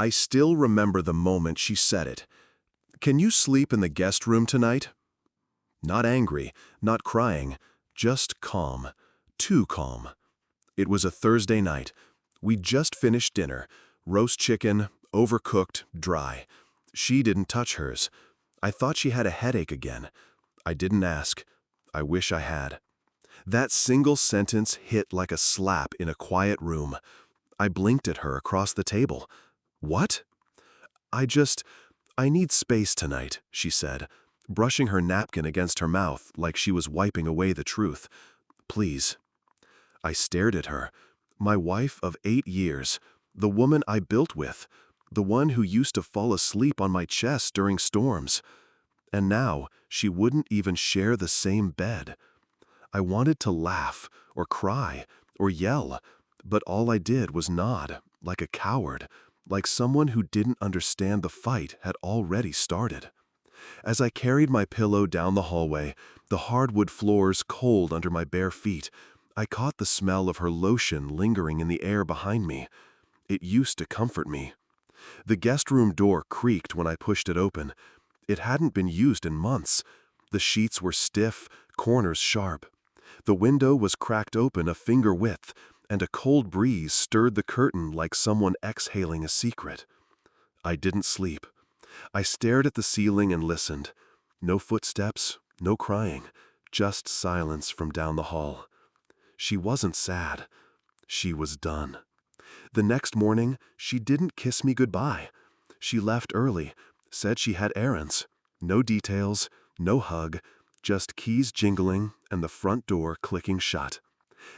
I still remember the moment she said it. "Can you sleep in the guest room tonight?" Not angry, not crying, just calm. Too calm. It was a Thursday night. We'd just finished dinner. Roast chicken, overcooked, dry. She didn't touch hers. I thought she had a headache again. I didn't ask. I wish I had. That single sentence hit like a slap in a quiet room. I blinked at her across the table. "What?" I need space tonight," she said, brushing her napkin against her mouth like she was wiping away the truth. "Please." I stared at her. My wife of 8 years, the woman I built with, the one who used to fall asleep on my chest during storms. And now she wouldn't even share the same bed. I wanted to laugh, or cry, or yell, but all I did was nod, like a coward, like someone who didn't understand the fight had already started. As I carried my pillow down the hallway, the hardwood floors cold under my bare feet, I caught the smell of her lotion lingering in the air behind me. It used to comfort me. The guest room door creaked when I pushed it open. It hadn't been used in months. The sheets were stiff, corners sharp. The window was cracked open a finger width, and a cold breeze stirred the curtain like someone exhaling a secret. I didn't sleep. I stared at the ceiling and listened. No footsteps, no crying, just silence from down the hall. She wasn't sad. She was done. The next morning, she didn't kiss me goodbye. She left early, said she had errands. No details, no hug, just keys jingling and the front door clicking shut.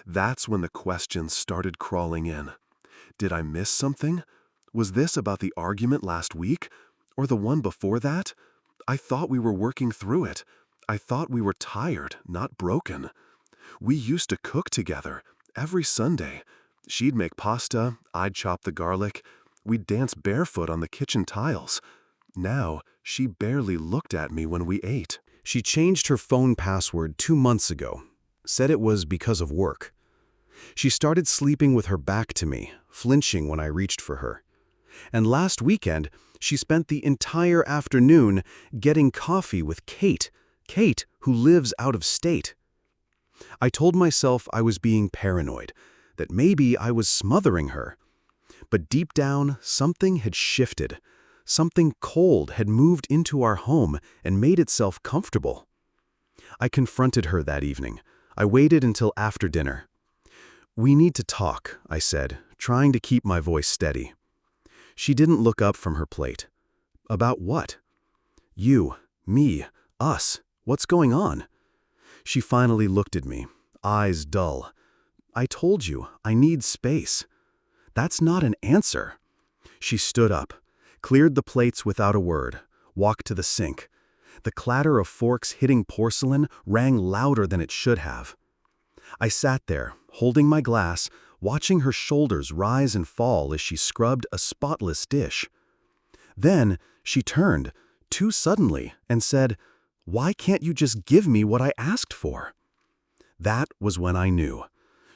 That's when the questions started crawling in. Did I miss something? Was this about the argument last week? Or the one before that? I thought we were working through it. I thought we were tired, not broken. We used to cook together, every Sunday. She'd make pasta, I'd chop the garlic. We'd dance barefoot on the kitchen tiles. Now, she barely looked at me when we ate. She changed her phone password 2 months ago, said it was because of work. She started sleeping with her back to me, flinching when I reached for her. And last weekend, she spent the entire afternoon getting coffee with Kate, who lives out of state. I told myself I was being paranoid, that maybe I was smothering her. But deep down, something had shifted. Something cold had moved into our home and made itself comfortable. I confronted her that evening. I waited until after dinner. "We need to talk," I said, trying to keep my voice steady. She didn't look up from her plate. "About what?" "You, me, us. What's going on?" She finally looked at me, eyes dull. "I told you, I need space." "That's not an answer." She stood up, cleared the plates without a word, walked to the sink. The clatter of forks hitting porcelain rang louder than it should have. I sat there, holding my glass, watching her shoulders rise and fall as she scrubbed a spotless dish. Then she turned, too suddenly, and said, "Why can't you just give me what I asked for?" That was when I knew.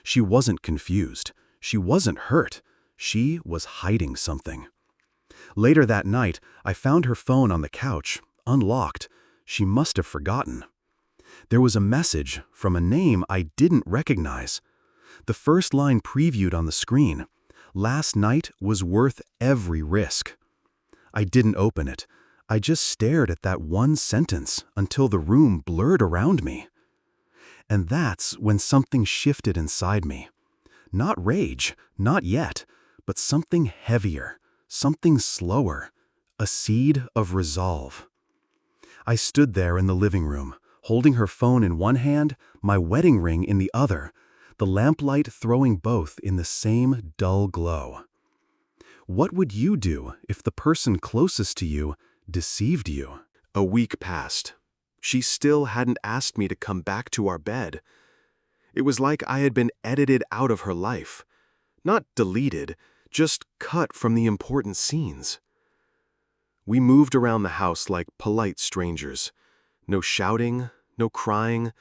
She wasn't confused. She wasn't hurt. She was hiding something. Later that night, I found her phone on the couch, unlocked. She must have forgotten. There was a message from a name I didn't recognize. The first line previewed on the screen. "Last night was worth every risk." I didn't open it. I just stared at that one sentence until the room blurred around me. And that's when something shifted inside me. Not rage, not yet, but something heavier, something slower, a seed of resolve. I stood there in the living room, holding her phone in one hand, my wedding ring in the other, the lamplight throwing both in the same dull glow. What would you do if the person closest to you deceived you? A week passed. She still hadn't asked me to come back to our bed. It was like I had been edited out of her life. Not deleted, just cut from the important scenes. We moved around the house like polite strangers. No shouting, no crying,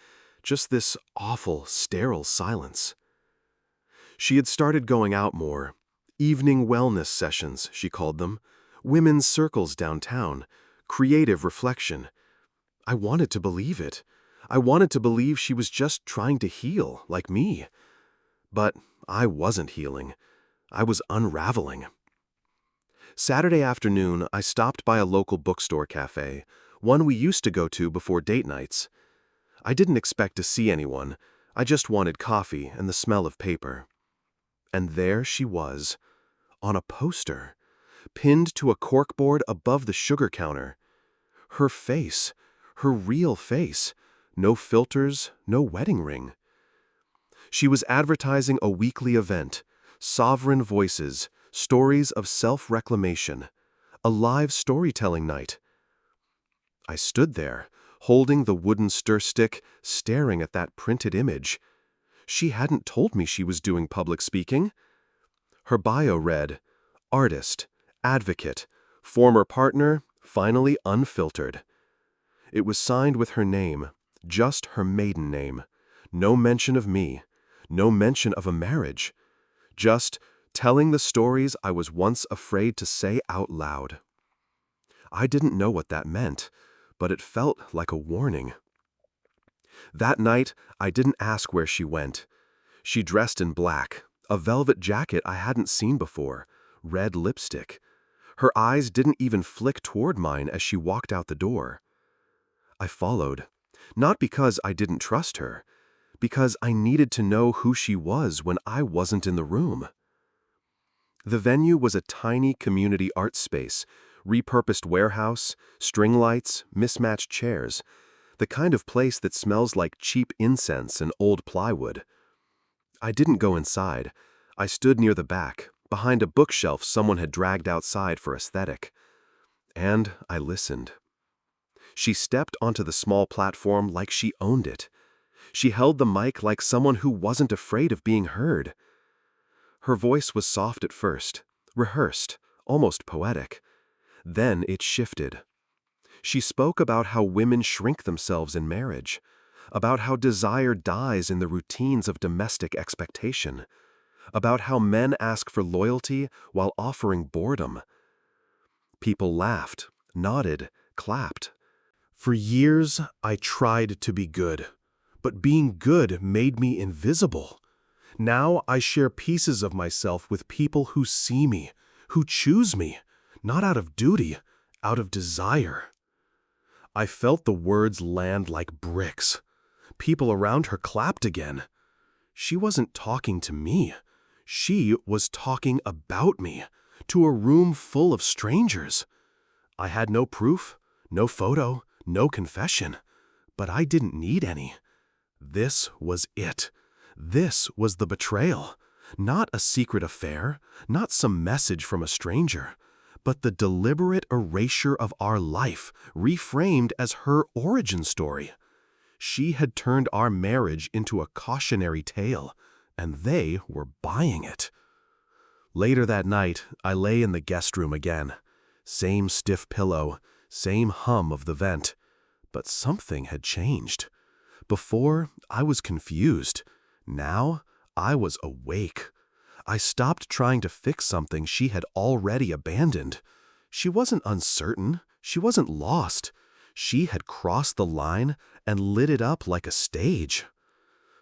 just this awful, sterile silence. She had started going out more, Evening wellness sessions, she called them. Women's circles downtown. Creative reflection. I wanted to believe it. I wanted to believe she was just trying to heal, like me. But I wasn't healing. I was unraveling. Saturday afternoon, I stopped by a local bookstore cafe, one we used to go to before date nights. I didn't expect to see anyone. I just wanted coffee and the smell of paper. And there she was, on a poster, pinned to a corkboard above the sugar counter. Her face, her real face, no filters, no wedding ring. She was advertising a weekly event, Sovereign Voices, Stories of Self-Reclamation, a live storytelling night. I stood there, holding the wooden stir stick, staring at that printed image. She hadn't told me she was doing public speaking. Her bio read, artist, advocate, former partner, finally unfiltered. It was signed with her name, just her maiden name. No mention of me, no mention of a marriage. Just telling the stories I was once afraid to say out loud. I didn't know what that meant, but it felt like a warning. That night, I didn't ask where she went. She dressed in black, a velvet jacket I hadn't seen before, red lipstick. Her eyes didn't even flick toward mine as she walked out the door. I followed, not because I didn't trust her, because I needed to know who she was when I wasn't in the room. The venue was a tiny community art space, repurposed warehouse, string lights, mismatched chairs, the kind of place that smells like cheap incense and old plywood. I didn't go inside. I stood near the back, behind a bookshelf someone had dragged outside for aesthetic. And I listened. She stepped onto the small platform like she owned it. She held the mic like someone who wasn't afraid of being heard. Her voice was soft at first, rehearsed, almost poetic. Then it shifted. She spoke about how women shrink themselves in marriage, about how desire dies in the routines of domestic expectation, about how men ask for loyalty while offering boredom. People laughed, nodded, clapped. For years, I tried to be good, but being good made me invisible. Now I share pieces of myself with people who see me, who choose me, not out of duty, out of desire. I felt the words land like bricks. People around her clapped again. She wasn't talking to me. She was talking about me, to a room full of strangers. I had no proof, no photo, no confession, but I didn't need any. This was it. This was the betrayal. Not a secret affair, not some message from a stranger, but the deliberate erasure of our life, reframed as her origin story. She had turned our marriage into a cautionary tale, and they were buying it. Later that night, I lay in the guest room again. Same stiff pillow, same hum of the vent. But something had changed. Before, I was confused. Now, I was awake. I stopped trying to fix something she had already abandoned. She wasn't uncertain. She wasn't lost. She had crossed the line and lit it up like a stage.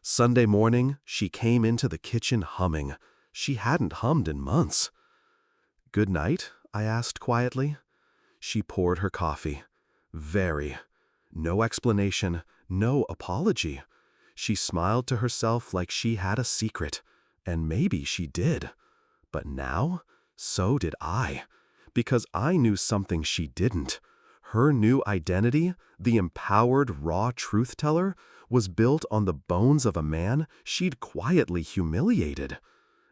Sunday morning, she came into the kitchen humming. She hadn't hummed in months. "Good night?" I asked quietly. She poured her coffee. Very. No explanation, no apology. She smiled to herself like she had a secret, and maybe she did. But now, so did I, because I knew something she didn't. Her new identity, the empowered, raw truth-teller, was built on the bones of a man she'd quietly humiliated.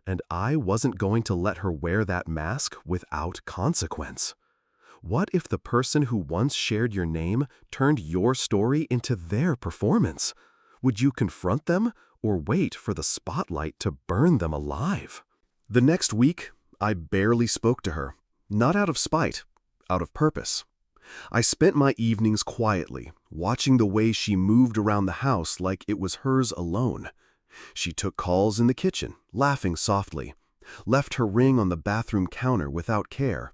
And I wasn't going to let her wear that mask without consequence. What if the person who once shared your name turned your story into their performance? Would you confront them or wait for the spotlight to burn them alive? The next week, I barely spoke to her, not out of spite, out of purpose. I spent my evenings quietly, watching the way she moved around the house like it was hers alone. She took calls in the kitchen, laughing softly, left her ring on the bathroom counter without care.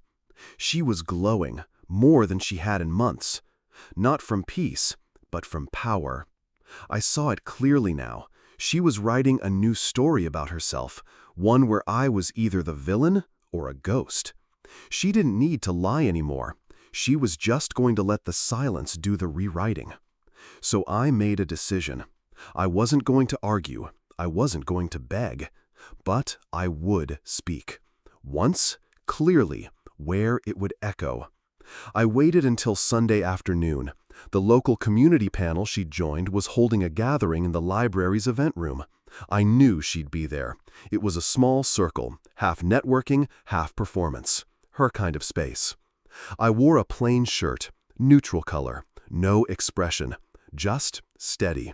She was glowing, more than she had in months. Not from peace, but from power. I saw it clearly now. She was writing a new story about herself, one where I was either the villain or a ghost. She didn't need to lie anymore. She was just going to let the silence do the rewriting. So I made a decision. I wasn't going to argue. I wasn't going to beg. But I would speak. Once, clearly, where it would echo. I waited until Sunday afternoon. The local community panel she'd joined was holding a gathering in the library's event room. I knew she'd be there. It was a small circle, half networking, half performance. Her kind of space. I wore a plain shirt, neutral color, no expression, just steady.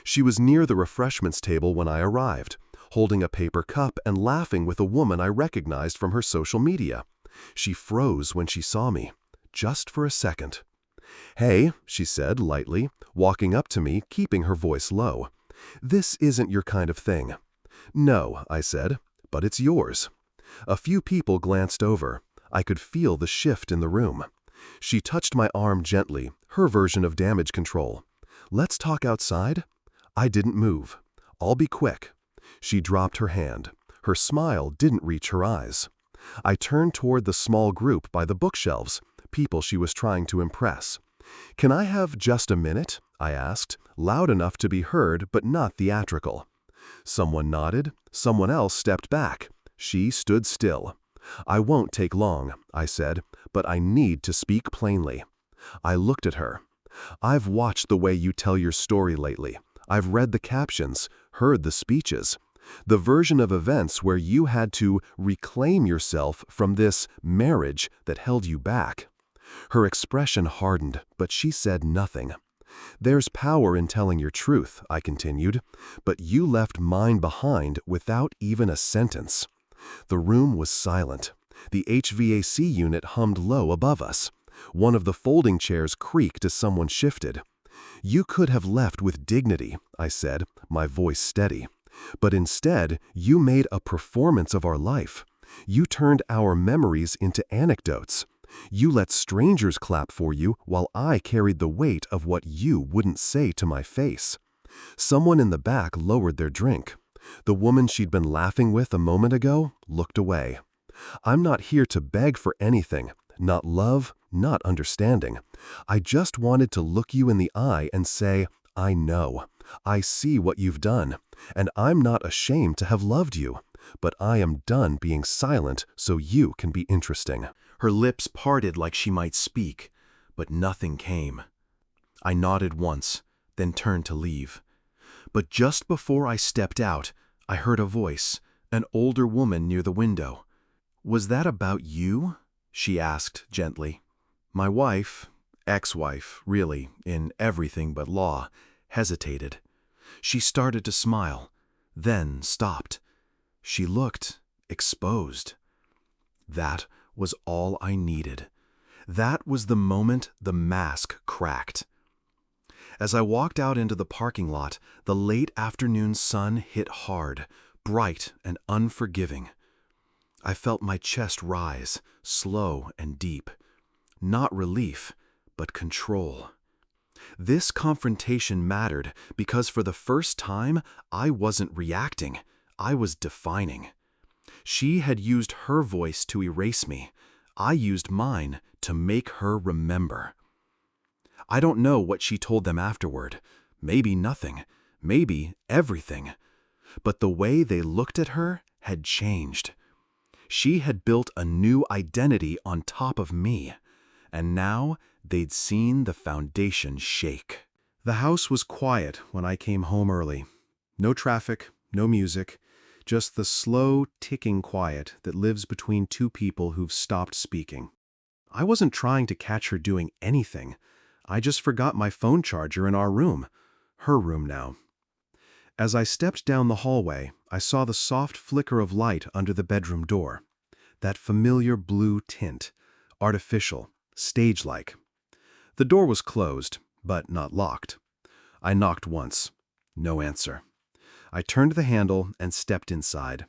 She was near the refreshments table when I arrived, holding a paper cup and laughing with a woman I recognized from her social media. She froze when she saw me, just for a second. "Hey," she said lightly, walking up to me, keeping her voice low. "This isn't your kind of thing." "No," I said, "but it's yours." A few people glanced over. I could feel the shift in the room. She touched my arm gently, her version of damage control. "Let's talk outside?" I didn't move. "I'll be quick." She dropped her hand. Her smile didn't reach her eyes. I turned toward the small group by the bookshelves, people she was trying to impress. "Can I have just a minute?" I asked, loud enough to be heard but not theatrical. Someone nodded. Someone else stepped back. She stood still. "I won't take long," I said, "but I need to speak plainly." I looked at her. "I've watched the way you tell your story lately. I've read the captions, heard the speeches. The version of events where you had to reclaim yourself from this marriage that held you back." Her expression hardened, but she said nothing. "There's power in telling your truth," I continued, "but you left mine behind without even a sentence." The room was silent. The HVAC unit hummed low above us. One of the folding chairs creaked as someone shifted. "You could have left with dignity," I said, my voice steady. "But instead, you made a performance of our life. You turned our memories into anecdotes. You let strangers clap for you while I carried the weight of what you wouldn't say to my face." Someone in the back lowered their drink. The woman she'd been laughing with a moment ago looked away. "I'm not here to beg for anything, not love, not understanding. I just wanted to look you in the eye and say, I know, I see what you've done, and I'm not ashamed to have loved you, but I am done being silent so you can be interesting." Her lips parted like she might speak, but nothing came. I nodded once, then turned to leave. But just before I stepped out, I heard a voice, an older woman near the window. "Was that about you?" she asked gently. My wife, ex-wife, really, in everything but law, hesitated. She started to smile, then stopped. She looked exposed. That was all I needed. That was the moment the mask cracked. As I walked out into the parking lot, the late afternoon sun hit hard, bright and unforgiving. I felt my chest rise, slow and deep. Not relief, but control. This confrontation mattered because for the first time, I wasn't reacting. I was defining. She had used her voice to erase me. I used mine to make her remember. I don't know what she told them afterward. Maybe nothing. Maybe everything. But the way they looked at her had changed. She had built a new identity on top of me. And now they'd seen the foundation shake. The house was quiet when I came home early. No traffic, no music, just the slow, ticking quiet that lives between two people who've stopped speaking. I wasn't trying to catch her doing anything. I just forgot my phone charger in our room, her room now. As I stepped down the hallway, I saw the soft flicker of light under the bedroom door. That familiar blue tint, artificial, stage-like. The door was closed, but not locked. I knocked once. No answer. I turned the handle and stepped inside.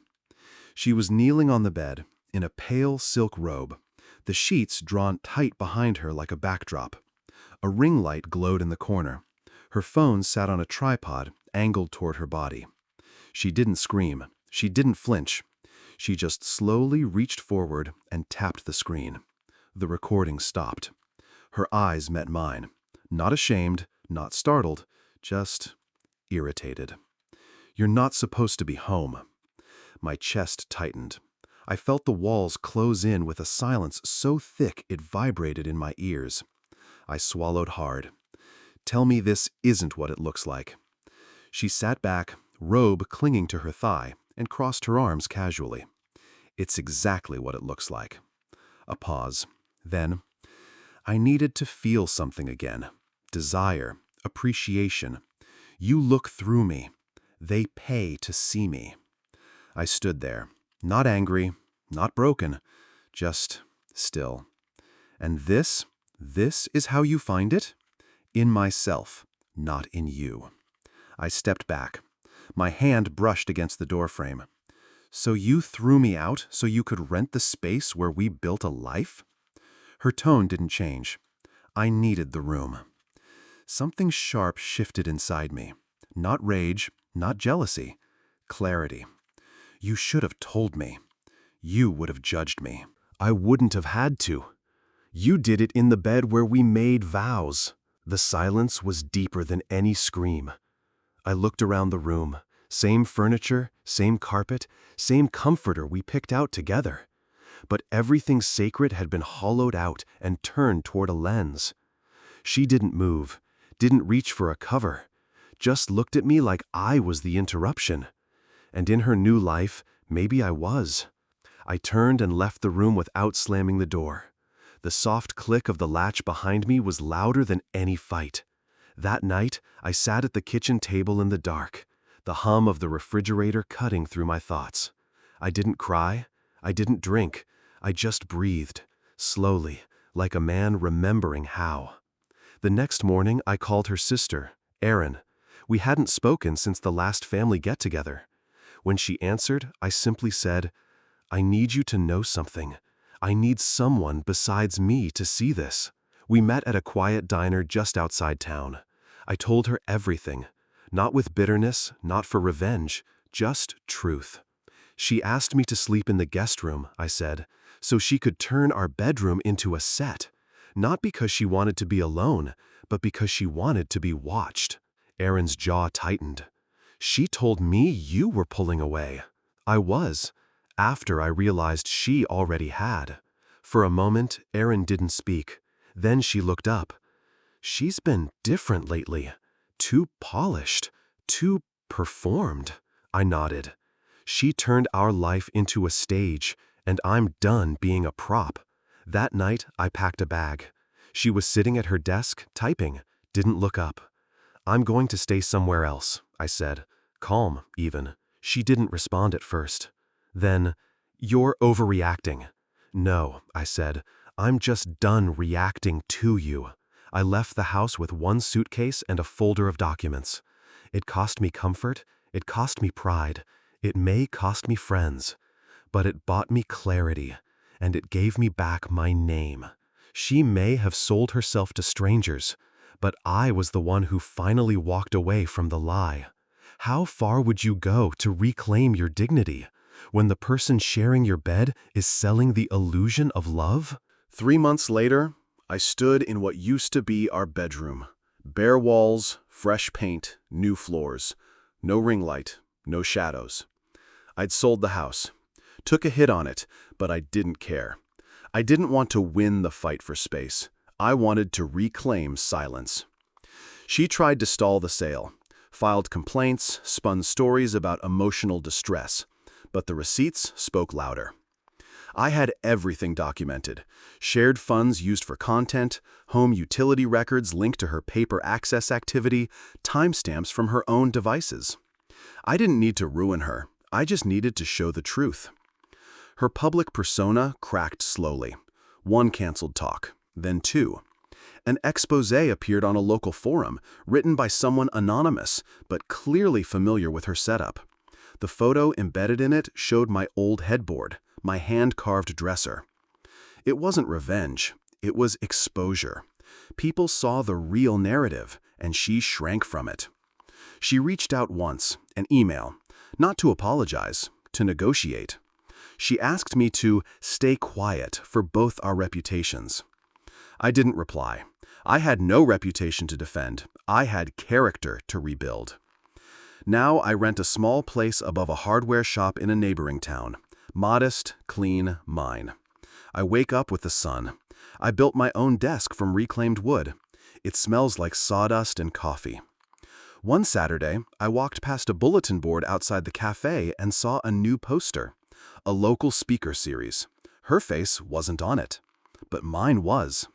She was kneeling on the bed, in a pale silk robe, the sheets drawn tight behind her like a backdrop. A ring light glowed in the corner. Her phone sat on a tripod, angled toward her body. She didn't scream. She didn't flinch. She just slowly reached forward and tapped the screen. The recording stopped. Her eyes met mine. Not ashamed, not startled, just irritated. "You're not supposed to be home." My chest tightened. I felt the walls close in with a silence so thick it vibrated in my ears. I swallowed hard. "Tell me this isn't what it looks like." She sat back, robe clinging to her thigh, and crossed her arms casually. "It's exactly what it looks like." A pause. Then, "I needed to feel something again. Desire, appreciation. You look through me. They pay to see me." I stood there, not angry, not broken, just still. "And this is how you find it?" "In myself, not in you." I stepped back. My hand brushed against the doorframe. "So you threw me out so you could rent the space where we built a life?" Her tone didn't change. I needed the room. Something sharp shifted inside me. Not rage, not jealousy. Clarity. "You should have told me. You would have judged me." "I wouldn't have had to. You did it in the bed where we made vows." The silence was deeper than any scream. I looked around the room. Same furniture, same carpet, same comforter we picked out together. But everything sacred had been hollowed out and turned toward a lens. She didn't move, didn't reach for a cover, just looked at me like I was the interruption. And in her new life, maybe I was. I turned and left the room without slamming the door. The soft click of the latch behind me was louder than any fight. That night, I sat at the kitchen table in the dark, the hum of the refrigerator cutting through my thoughts. I didn't cry. I didn't drink. I just breathed, slowly, like a man remembering how. The next morning, I called her sister, Erin. We hadn't spoken since the last family get-together. When she answered, I simply said, "I need you to know something. I need someone besides me to see this." We met at a quiet diner just outside town. I told her everything, not with bitterness, not for revenge, just truth. She asked me to sleep in the guest room, I said, so she could turn our bedroom into a set. Not because she wanted to be alone, but because she wanted to be watched. Erin's jaw tightened. "She told me you were pulling away." I was, after I realized she already had. For a moment, Erin didn't speak. Then she looked up. "She's been different lately. Too polished. Too performed." I nodded. "She turned our life into a stage, and I'm done being a prop." That night, I packed a bag. She was sitting at her desk, typing, didn't look up. "I'm going to stay somewhere else," I said. Calm, even. She didn't respond at first. Then, "You're overreacting." "No," I said. "I'm just done reacting to you." I left the house with one suitcase and a folder of documents. It cost me comfort. It cost me pride. It may cost me friends. But it bought me clarity, and it gave me back my name. She may have sold herself to strangers, but I was the one who finally walked away from the lie. How far would you go to reclaim your dignity when the person sharing your bed is selling the illusion of love? 3 months later, I stood in what used to be our bedroom. Bare walls, fresh paint, new floors. No ring light, no shadows. I'd sold the house. Took a hit on it, but I didn't care. I didn't want to win the fight for space. I wanted to reclaim silence. She tried to stall the sale. Filed complaints, spun stories about emotional distress. But the receipts spoke louder. I had everything documented. Shared funds used for content, home utility records linked to her paper access activity, timestamps from her own devices. I didn't need to ruin her. I just needed to show the truth. Her public persona cracked slowly. 1 canceled talk, then 2. An exposé appeared on a local forum, written by someone anonymous, but clearly familiar with her setup. The photo embedded in it showed my old headboard, my hand-carved dresser. It wasn't revenge, it was exposure. People saw the real narrative, and she shrank from it. She reached out once, an email, not to apologize, to negotiate. She asked me to stay quiet for both our reputations. I didn't reply. I had no reputation to defend. I had character to rebuild. Now I rent a small place above a hardware shop in a neighboring town. Modest, clean, mine. I wake up with the sun. I built my own desk from reclaimed wood. It smells like sawdust and coffee. One Saturday, I walked past a bulletin board outside the cafe and saw a new poster. A local speaker series. Her face wasn't on it, but mine was.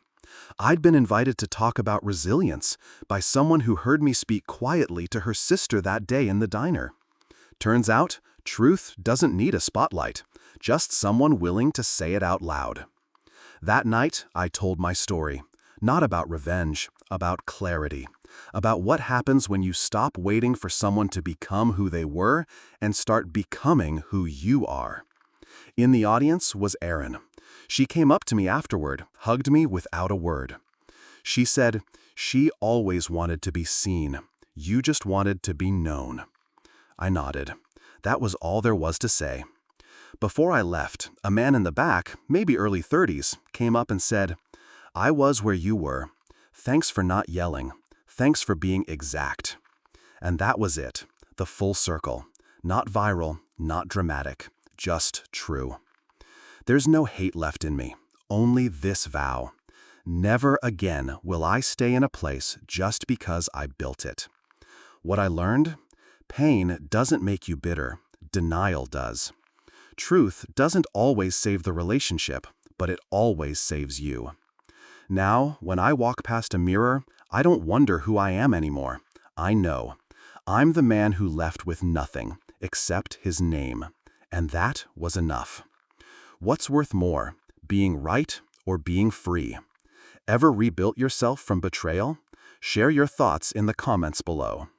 I'd been invited to talk about resilience by someone who heard me speak quietly to her sister that day in the diner. Turns out, truth doesn't need a spotlight, just someone willing to say it out loud. That night, I told my story, not about revenge, about clarity, about what happens when you stop waiting for someone to become who they were and start becoming who you are. In the audience was Erin. She came up to me afterward, hugged me without a word. She said, she always wanted to be seen. You just wanted to be known. I nodded. That was all there was to say. Before I left, a man in the back, maybe early 30s, came up and said, I was where you were. Thanks for not yelling. Thanks for being exact. And that was it, the full circle. Not viral, not dramatic, just true. There's no hate left in me, only this vow. Never again will I stay in a place just because I built it. What I learned? Pain doesn't make you bitter, denial does. Truth doesn't always save the relationship, but it always saves you. Now, when I walk past a mirror, I don't wonder who I am anymore. I know. I'm the man who left with nothing, except his name. And that was enough. What's worth more, being right or being free? Ever rebuilt yourself from betrayal? Share your thoughts in the comments below.